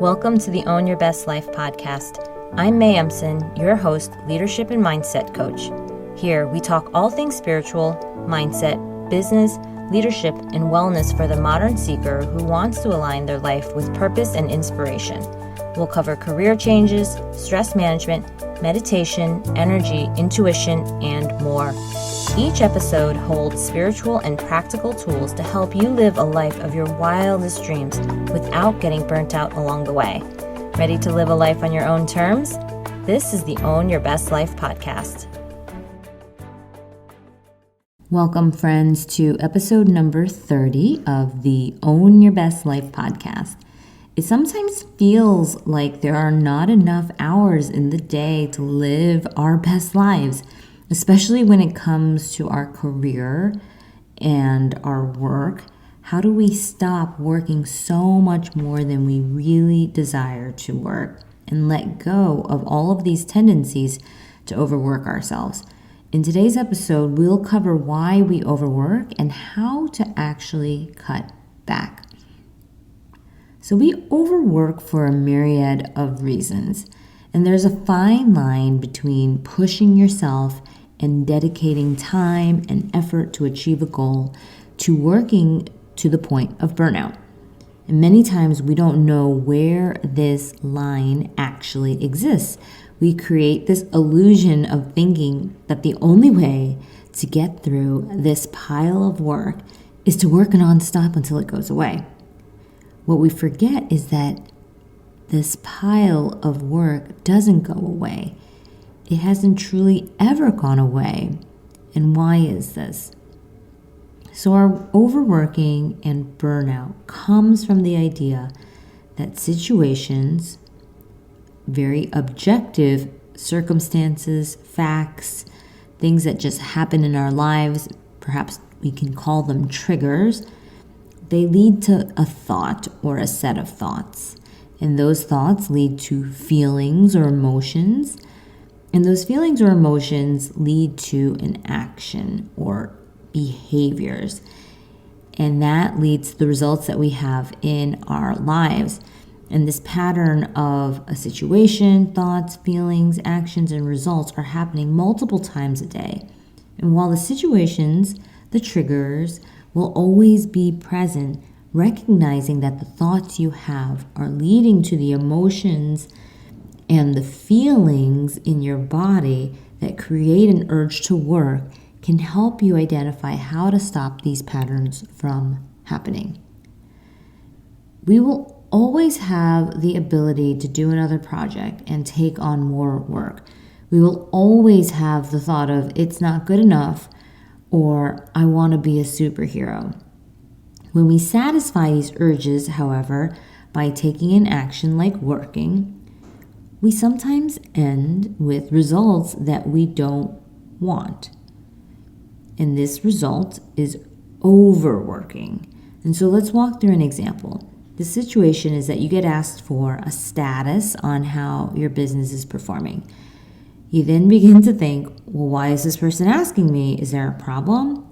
Welcome to the Own Your Best Life podcast. I'm May Emson, your host, leadership and mindset coach. Here, we talk all things spiritual, mindset, business, leadership, and wellness for the modern seeker who wants to align their life with purpose and inspiration. We'll cover career changes, stress management, meditation, energy, intuition, and more. Each episode holds spiritual and practical tools to help you live a life of your wildest dreams without getting burnt out along the way. Ready to live a life on your own terms? This is the Own Your Best Life podcast. Welcome, friends, to episode number 30 of the Own Your Best Life podcast. It sometimes feels like there are not enough hours in the day to live our best lives, especially when it comes to our career and our work. How do we stop working so much more than we really desire to work and let go of all of these tendencies to overwork ourselves? In today's episode, we'll cover why we overwork and how to actually cut back. So we overwork for a myriad of reasons, and there's a fine line between pushing yourself and dedicating time and effort to achieve a goal to working to the point of burnout. And many times we don't know where this line actually exists. We create this illusion of thinking that the only way to get through this pile of work is to work nonstop until it goes away. What we forget is that this pile of work doesn't go away. It hasn't truly ever gone away. And why is this? So our overworking and burnout comes from the idea that situations, very objective circumstances, facts, things that just happen in our lives, perhaps we can call them triggers, they lead to a thought or a set of thoughts. And those thoughts lead to feelings or emotions. And those feelings or emotions lead to an action or behaviors. And that leads to the results that we have in our lives. And this pattern of a situation, thoughts, feelings, actions, and results are happening multiple times a day. And while the situations, the triggers, will always be present, recognizing that the thoughts you have are leading to the emotions and the feelings in your body that create an urge to work can help you identify how to stop these patterns from happening. We will always have the ability to do another project and take on more work. We will always have the thought of it's not good enough or I want to be a superhero. When we satisfy these urges, however, by taking an action like working, we sometimes end with results that we don't want. And this result is overworking. And so let's walk through an example. The situation is that you get asked for a status on how your business is performing. You then begin to think, well, why is this person asking me? Is there a problem?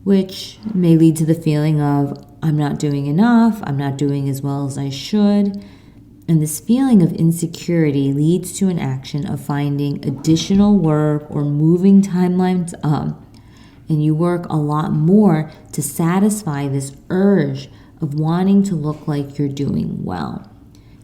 Which may lead to the feeling of, I'm not doing enough, I'm not doing as well as I should. And this feeling of insecurity leads to an action of finding additional work or moving timelines up. And you work a lot more to satisfy this urge of wanting to look like you're doing well.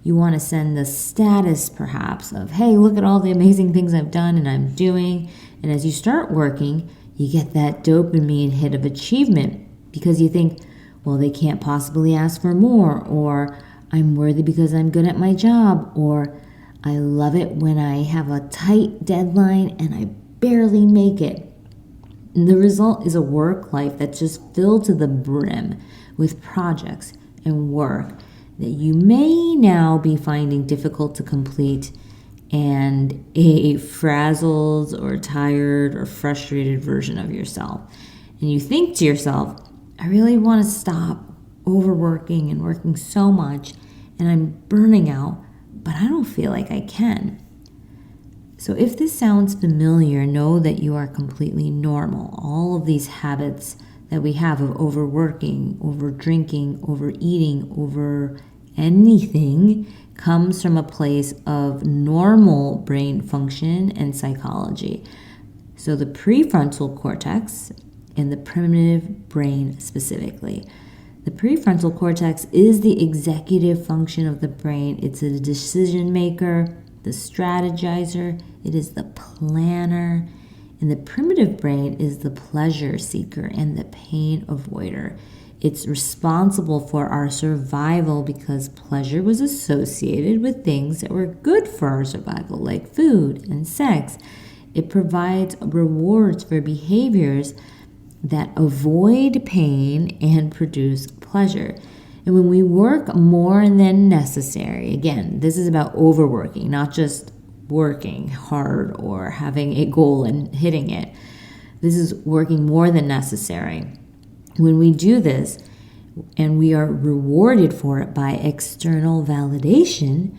You want to send the status, perhaps, of, hey, look at all the amazing things I've done and I'm doing. And as you start working, you get that dopamine hit of achievement because you think, well, they can't possibly ask for more, or I'm worthy because I'm good at my job, or I love it when I have a tight deadline and I barely make it. And the result is a work life that's just filled to the brim with projects and work that you may now be finding difficult to complete, and a frazzled or tired or frustrated version of yourself. And you think to yourself, I really want to stop overworking and working so much, and I'm burning out, but I don't feel like I can. So if this sounds familiar, know that you are completely normal. All of these habits that we have of overworking, over drinking, overeating, over anything comes from a place of normal brain function and psychology. So the prefrontal cortex and the primitive brain specifically. The prefrontal cortex is the executive function of the brain. It's the decision maker, the strategizer, it is the planner. And the primitive brain is the pleasure seeker and the pain avoider. It's responsible for our survival because pleasure was associated with things that were good for our survival, like food and sex. It provides rewards for behaviors that avoid pain and produce pleasure. And when we work more than necessary, again, this is about overworking, not just working hard or having a goal and hitting it. This is working more than necessary. When we do this and we are rewarded for it by external validation,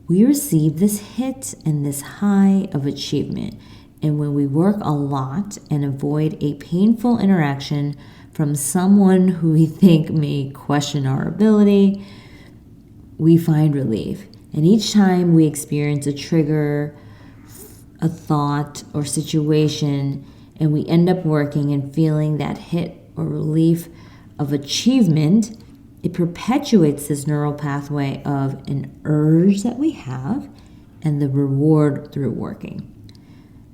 we receive this hit and this high of achievement. And when we work a lot and avoid a painful interaction from someone who we think may question our ability, we find relief. And each time we experience a trigger, a thought, or situation, and we end up working and feeling that hit or relief of achievement, it perpetuates this neural pathway of an urge that we have and the reward through working.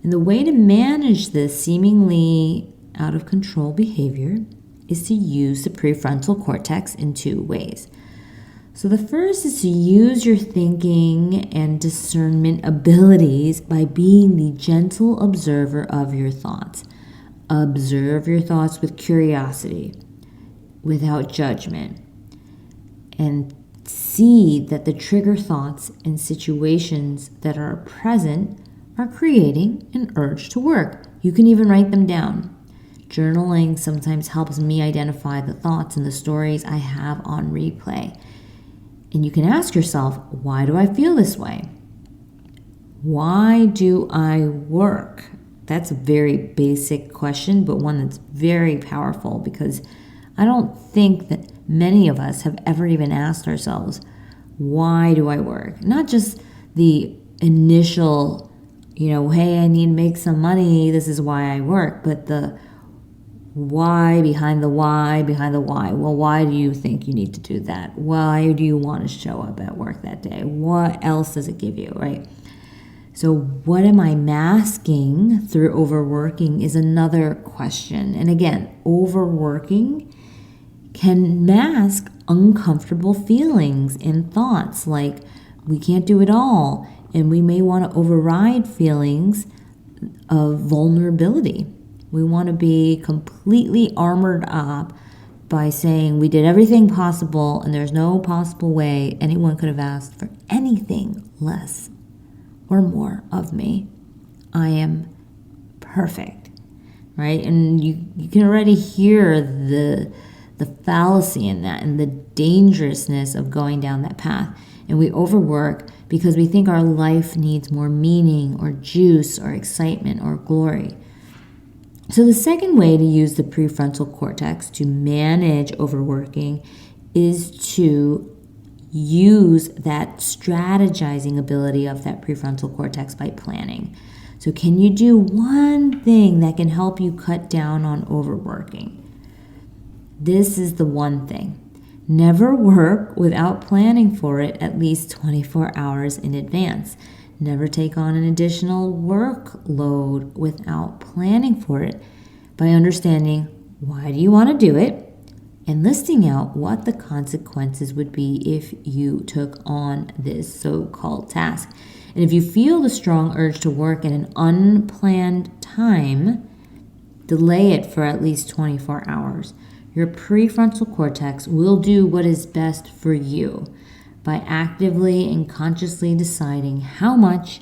And the way to manage this seemingly out of control behavior is to use the prefrontal cortex in two ways. So the first is to use your thinking and discernment abilities by being the gentle observer of your thoughts. Observe your thoughts with curiosity, without judgment, and see that the trigger thoughts and situations that are present are creating an urge to work. You can even write them down. Journaling sometimes helps me identify the thoughts and the stories I have on replay. And you can ask yourself, why do I feel this way? Why do I work? That's a very basic question, but one that's very powerful because I don't think that many of us have ever even asked ourselves, why do I work? Not just the initial, hey, I need to make some money, this is why I work, but the why behind the why behind the why. Well, why do you think you need to do that? Why do you want to show up at work that day? What else does it give you, right? So what am I masking through overworking is another question. And again, overworking can mask uncomfortable feelings and thoughts like we can't do it all. And we may want to override feelings of vulnerability. We want to be completely armored up by saying we did everything possible and there's no possible way anyone could have asked for anything less or more of me. I am perfect, right? And you can already hear the fallacy in that and the dangerousness of going down that path. And we overwork because we think our life needs more meaning or juice or excitement or glory. So the second way to use the prefrontal cortex to manage overworking is to use that strategizing ability of that prefrontal cortex by planning. So can you do one thing that can help you cut down on overworking? This is the one thing. Never work without planning for it at least 24 hours in advance. Never take on an additional workload without planning for it by understanding why do you want to do it and listing out what the consequences would be if you took on this so-called task. And if you feel the strong urge to work at an unplanned time, delay it for at least 24 hours. Your prefrontal cortex will do what is best for you by actively and consciously deciding how much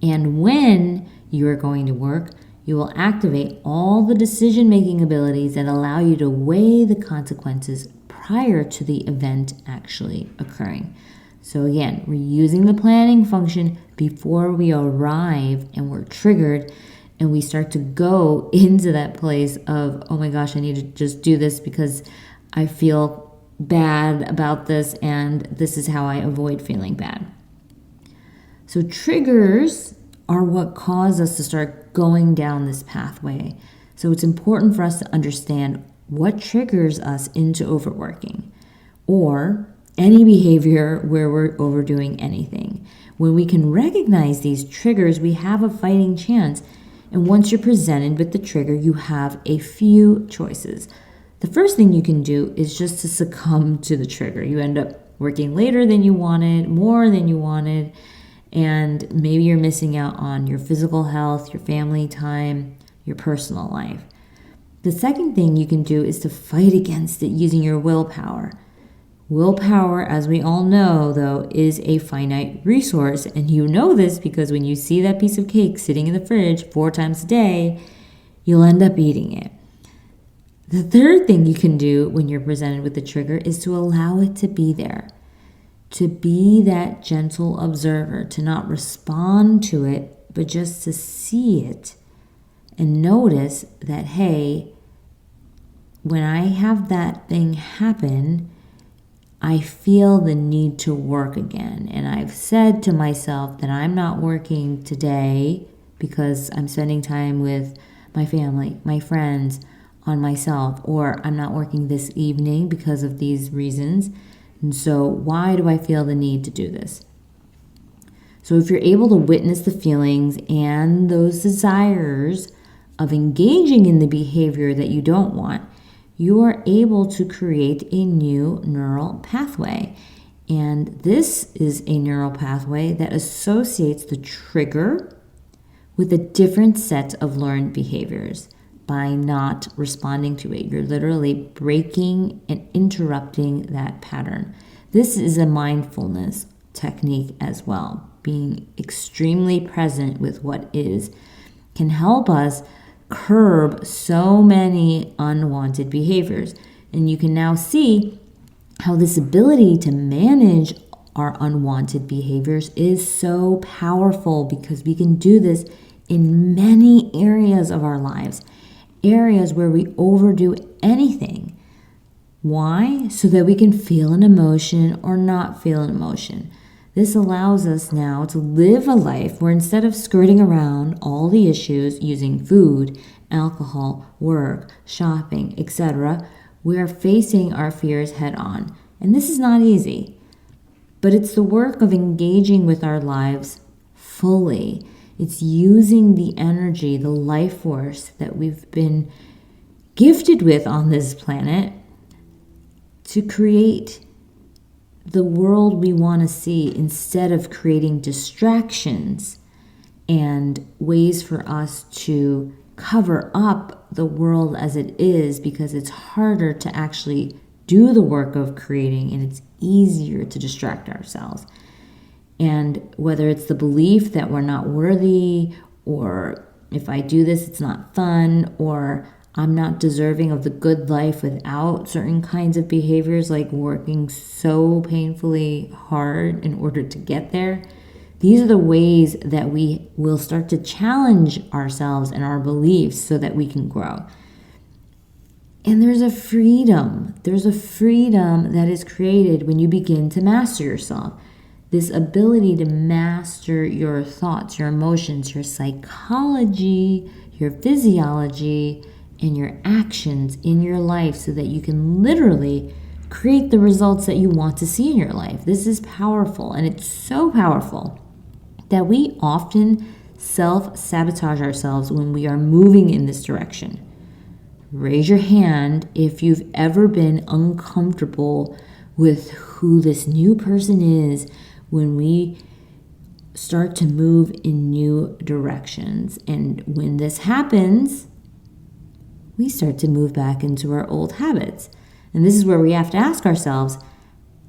and when you are going to work. You will activate all the decision-making abilities that allow you to weigh the consequences prior to the event actually occurring. So again, we're using the planning function before we arrive and we're triggered and we start to go into that place of, oh my gosh, I need to just do this because I feel bad about this, and this is how I avoid feeling bad. So triggers are what cause us to start going down this pathway. So it's important for us to understand what triggers us into overworking or any behavior where we're overdoing anything. When we can recognize these triggers, we have a fighting chance. And once you're presented with the trigger, you have a few choices. The first thing you can do is just to succumb to the trigger. You end up working later than you wanted, more than you wanted, and maybe you're missing out on your physical health, your family time, your personal life. The second thing you can do is to fight against it using your willpower. Willpower, as we all know, though, is a finite resource, and you know this because when you see that piece of cake sitting in the fridge 4 times a day, you'll end up eating it. The third thing you can do when you're presented with the trigger is to allow it to be there, to be that gentle observer, to not respond to it, but just to see it and notice that, hey, when I have that thing happen, I feel the need to work again. And I've said to myself that I'm not working today because I'm spending time with my family, my friends, on myself, or I'm not working this evening because of these reasons. And so why do I feel the need to do this? So if you're able to witness the feelings and those desires of engaging in the behavior that you don't want, you are able to create a new neural pathway. And this is a neural pathway that associates the trigger with a different set of learned behaviors. By not responding to it, you're literally breaking and interrupting that pattern. This is a mindfulness technique as well. Being extremely present with what is can help us curb so many unwanted behaviors. And you can now see how this ability to manage our unwanted behaviors is so powerful, because we can do this in many areas of our lives, areas where we overdo anything. Why? So that we can feel an emotion or not feel an emotion. This allows us now to live a life where instead of skirting around all the issues using food, alcohol, work, shopping, etc., we are facing our fears head on. And this is not easy, but it's the work of engaging with our lives fully. It's using the energy, the life force that we've been gifted with on this planet to create the world we want to see, instead of creating distractions and ways for us to cover up the world as it is, because it's harder to actually do the work of creating and it's easier to distract ourselves. And whether it's the belief that we're not worthy, or if I do this, it's not fun, or I'm not deserving of the good life without certain kinds of behaviors, like working so painfully hard in order to get there. These are the ways that we will start to challenge ourselves and our beliefs so that we can grow. And there's a freedom that is created when you begin to master yourself. This ability to master your thoughts, your emotions, your psychology, your physiology, and your actions in your life, so that you can literally create the results that you want to see in your life. This is powerful, and it's so powerful that we often self-sabotage ourselves when we are moving in this direction. Raise your hand if you've ever been uncomfortable with who this new person is when we start to move in new directions. And when this happens, we start to move back into our old habits. And this is where we have to ask ourselves,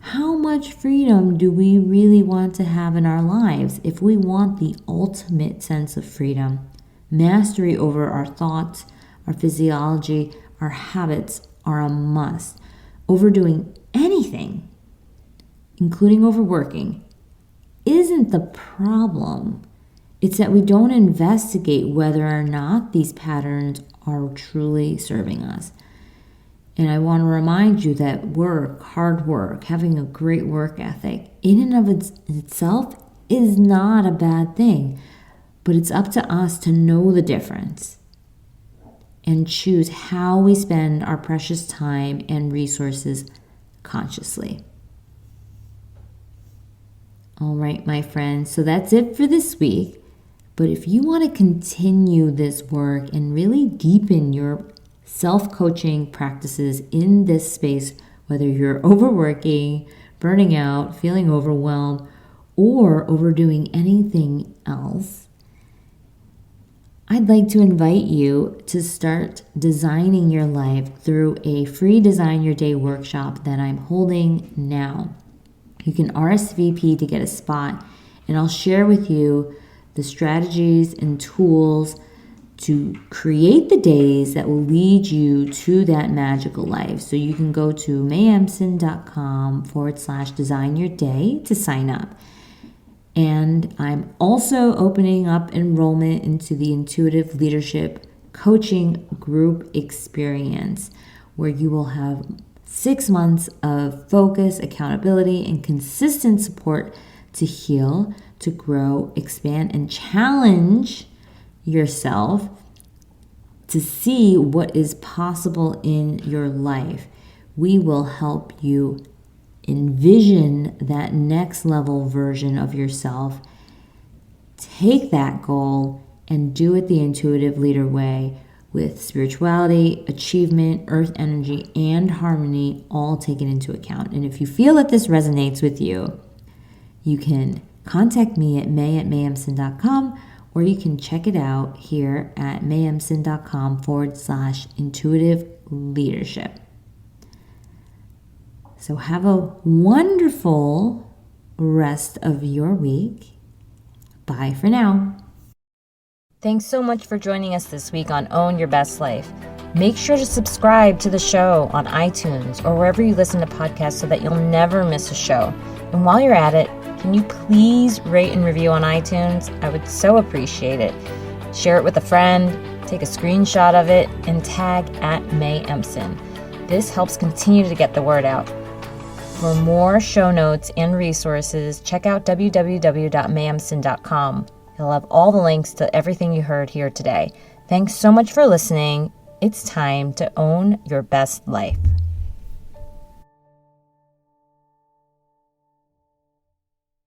how much freedom do we really want to have in our lives? If we want the ultimate sense of freedom, mastery over our thoughts, our physiology, our habits are a must. Overdoing anything, including overworking, isn't the problem. It's that we don't investigate whether or not these patterns are truly serving us. And I want to remind you that work, hard work, having a great work ethic, in and of itself is not a bad thing. But it's up to us to know the difference and choose how we spend our precious time and resources consciously. All right, my friends, so that's it for this week. But if you want to continue this work and really deepen your self-coaching practices in this space, whether you're overworking, burning out, feeling overwhelmed, or overdoing anything else, I'd like to invite you to start designing your life through a free Design Your Day workshop that I'm holding now. You can RSVP to get a spot, and I'll share with you the strategies and tools to create the days that will lead you to that magical life. So you can go to mayemson.com/design your day to sign up. And I'm also opening up enrollment into the Intuitive Leadership Coaching Group Experience, where you will have 6 months of focus, accountability, and consistent support to heal, to grow, expand, and challenge yourself to see what is possible in your life. We will help you envision that next level version of yourself, take that goal, and do it the intuitive leader way with spirituality, achievement, earth energy, and harmony all taken into account. And if you feel that this resonates with you, you can contact me at may@mayemson.com, or you can check it out here at mayemson.com/intuitive leadership. So have a wonderful rest of your week. Bye for now. Thanks so much for joining us this week on Own Your Best Life. Make sure to subscribe to the show on iTunes or wherever you listen to podcasts so that you'll never miss a show. And while you're at it, can you please rate and review on iTunes? I would so appreciate it. Share it with a friend, take a screenshot of it, and tag @MayEmson. This helps continue to get the word out. For more show notes and resources, check out www.mayemson.com. It'll have all the links to everything you heard here today. Thanks so much for listening. It's time to own your best life.